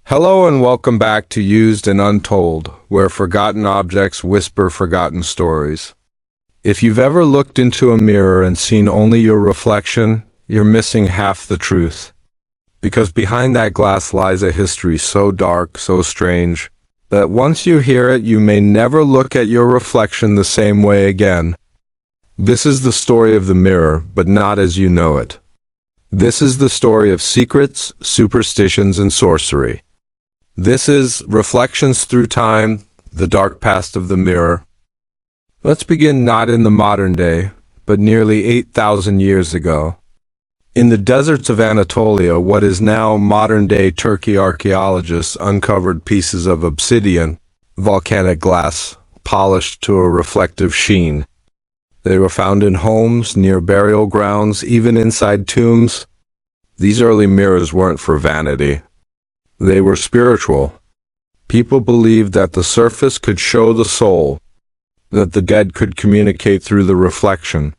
Hello and welcome back to Used and Untold, where forgotten objects whisper forgotten stories. If you've ever looked into a mirror and seen only your reflection, you're missing half the truth. Because behind that glass lies a history so dark, so strange, that once you hear it, you may never look at your reflection the same way again. This is the story of the mirror, but not as you know it. This is the story of secrets, superstitions, and sorcery. This is Reflections Through Time, the dark past of the mirror. Let's begin not in the modern day, but nearly 8,000 years ago. In the deserts of Anatolia, what is now modern-day Turkey, archaeologists uncovered pieces of obsidian, volcanic glass, polished to a reflective sheen. They were found in homes, near burial grounds, even inside tombs. These early mirrors weren't for vanity. They were spiritual. People believed that the surface could show the soul, that the dead could communicate through the reflection.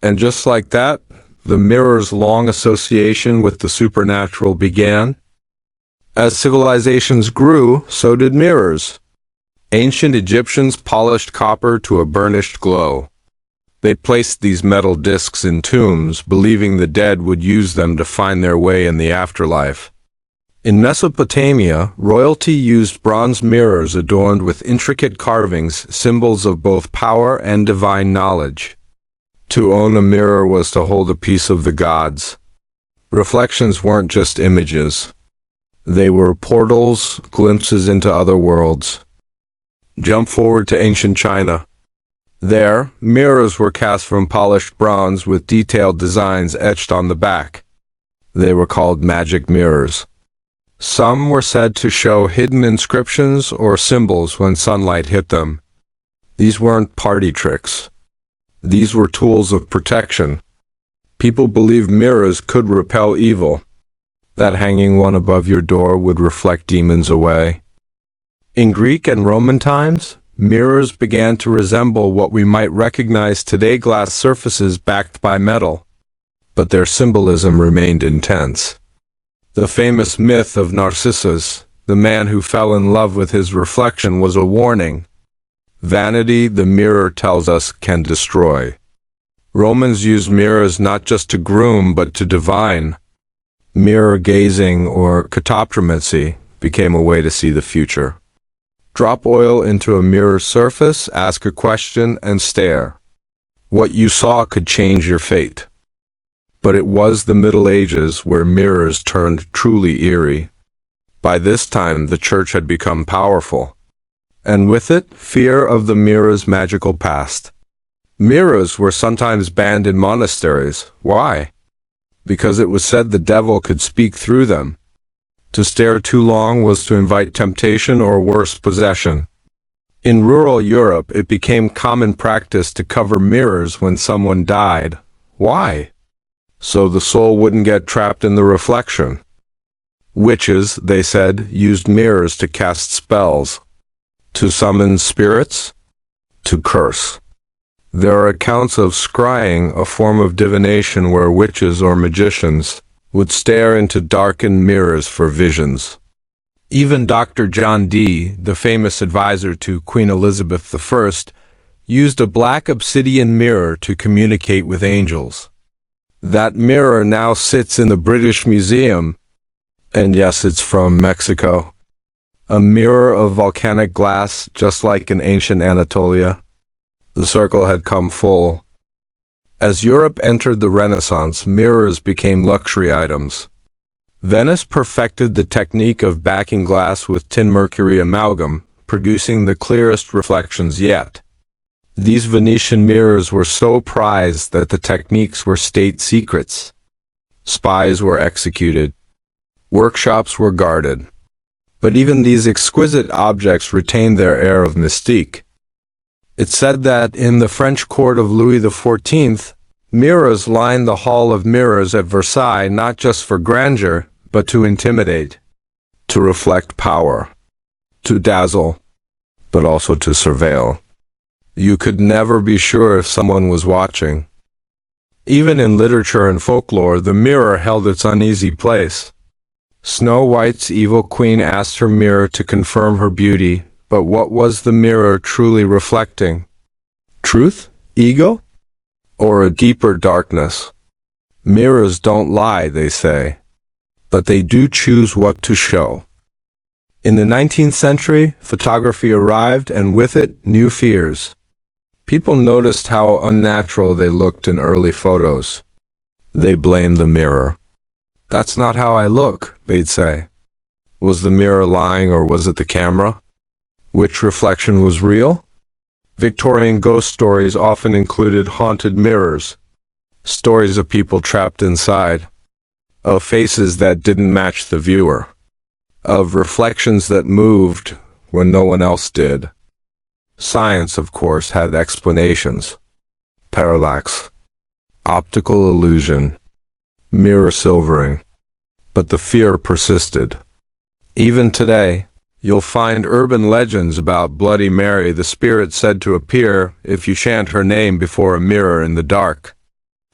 And just like that, the mirror's long association with the supernatural began. As civilizations grew, so did mirrors. Ancient Egyptians polished copper to a burnished glow. They placed these metal discs in tombs, believing the dead would use them to find their way in the afterlife. In Mesopotamia, royalty used bronze mirrors adorned with intricate carvings, symbols of both power and divine knowledge. To own a mirror was to hold a piece of the gods. Reflections weren't just images. They were portals, glimpses into other worlds. Jump forward to ancient China. There, mirrors were cast from polished bronze with detailed designs etched on the back. They were called magic mirrors. Some were said to show hidden inscriptions or symbols when sunlight hit them. These weren't party tricks. These were tools of protection. People believed mirrors could repel evil, that hanging one above your door would reflect demons away. In Greek and Roman times, mirrors began to resemble what we might recognize today: glass surfaces backed by metal. But their symbolism remained intense. The famous myth of Narcissus, the man who fell in love with his reflection, was a warning. Vanity, the mirror tells us, can destroy. Romans used mirrors not just to groom but to divine. Mirror gazing, or Catoptromancy, became a way to see the future. Drop oil into a mirror surface, ask a question, and stare. What you saw could change your fate. But it was the Middle Ages where mirrors turned truly eerie. By this time, the church had become powerful. And with it, fear of the mirror's magical past. Mirrors were sometimes banned in monasteries. Why? Because it was said the devil could speak through them. To stare too long was to invite temptation or worse, possession. In rural Europe, it became common practice to cover mirrors when someone died. Why? So the soul wouldn't get trapped in the reflection. Witches, they said, used mirrors to cast spells, to summon spirits, to curse. There are accounts of scrying, a form of divination where witches or magicians would stare into darkened mirrors for visions. Even Dr. John Dee, the famous advisor to Queen Elizabeth I, used a black obsidian mirror to communicate with angels. That mirror now sits in the British Museum, and yes, it's from Mexico. A mirror of volcanic glass, just like in ancient Anatolia. The circle had come full. As Europe entered the Renaissance, mirrors became luxury items. Venice perfected the technique of backing glass with tin mercury amalgam, producing the clearest reflections yet. These Venetian mirrors were so prized that the techniques were state secrets. Spies were executed. Workshops were guarded. But even these exquisite objects retained their air of mystique. It's said that in the French court of Louis XIV, mirrors lined the Hall of Mirrors at Versailles not just for grandeur, but to intimidate, to reflect power, to dazzle, but also to surveil. You could never be sure if someone was watching. Even in literature and folklore, the mirror held its uneasy place. Snow White's evil queen asked her mirror to confirm her beauty, but what was the mirror truly reflecting? Truth? Ego? Or a deeper darkness? Mirrors don't lie, they say, but they do choose what to show. In the 19th century, photography arrived, and with it, new fears. People noticed how unnatural they looked in early photos. They blamed the mirror. "That's not how I look," they'd say. Was the mirror lying, or was it the camera? Which reflection was real? Victorian ghost stories often included haunted mirrors, stories of people trapped inside, of faces that didn't match the viewer, of reflections that moved when no one else did. Science, of course, had explanations. Parallax, optical illusion, mirror silvering. But the fear persisted. Even today, you'll find urban legends about Bloody Mary, the spirit said to appear if you chant her name before a mirror in the dark.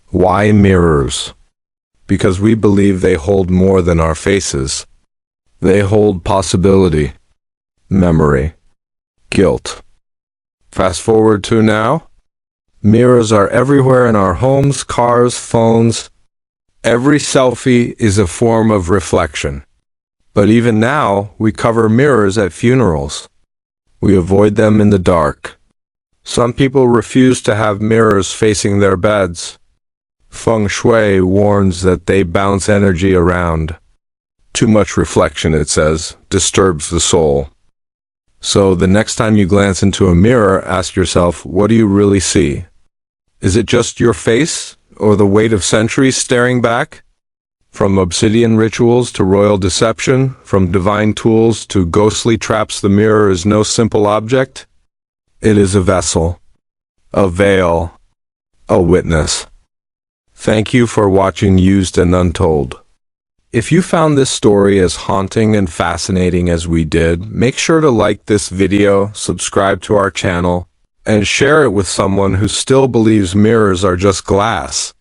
Why mirrors? Because we believe they hold more than our faces. They hold possibility, memory, guilt. Fast forward to now. Mirrors are everywhere in our homes, cars, phones. Every selfie is a form of reflection. But even now, we cover mirrors at funerals. We avoid them in the dark. Some people refuse to have mirrors facing their beds. Feng Shui warns that they bounce energy around. Too much reflection, it says, disturbs the soul. So the next time you glance into a mirror, ask yourself, what do you really see? Is it just your face, or the weight of centuries staring back? From Obsidian rituals to royal deception, from divine tools to ghostly traps, the mirror is no simple object. It is a vessel, a veil, a witness. Thank you for watching Used and Untold. If you found this story as haunting and fascinating as we did, make sure to like this video, subscribe to our channel, and share it with someone who still believes mirrors are just glass.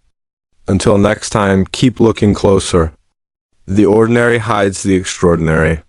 Until next time, keep looking closer. The ordinary hides the extraordinary.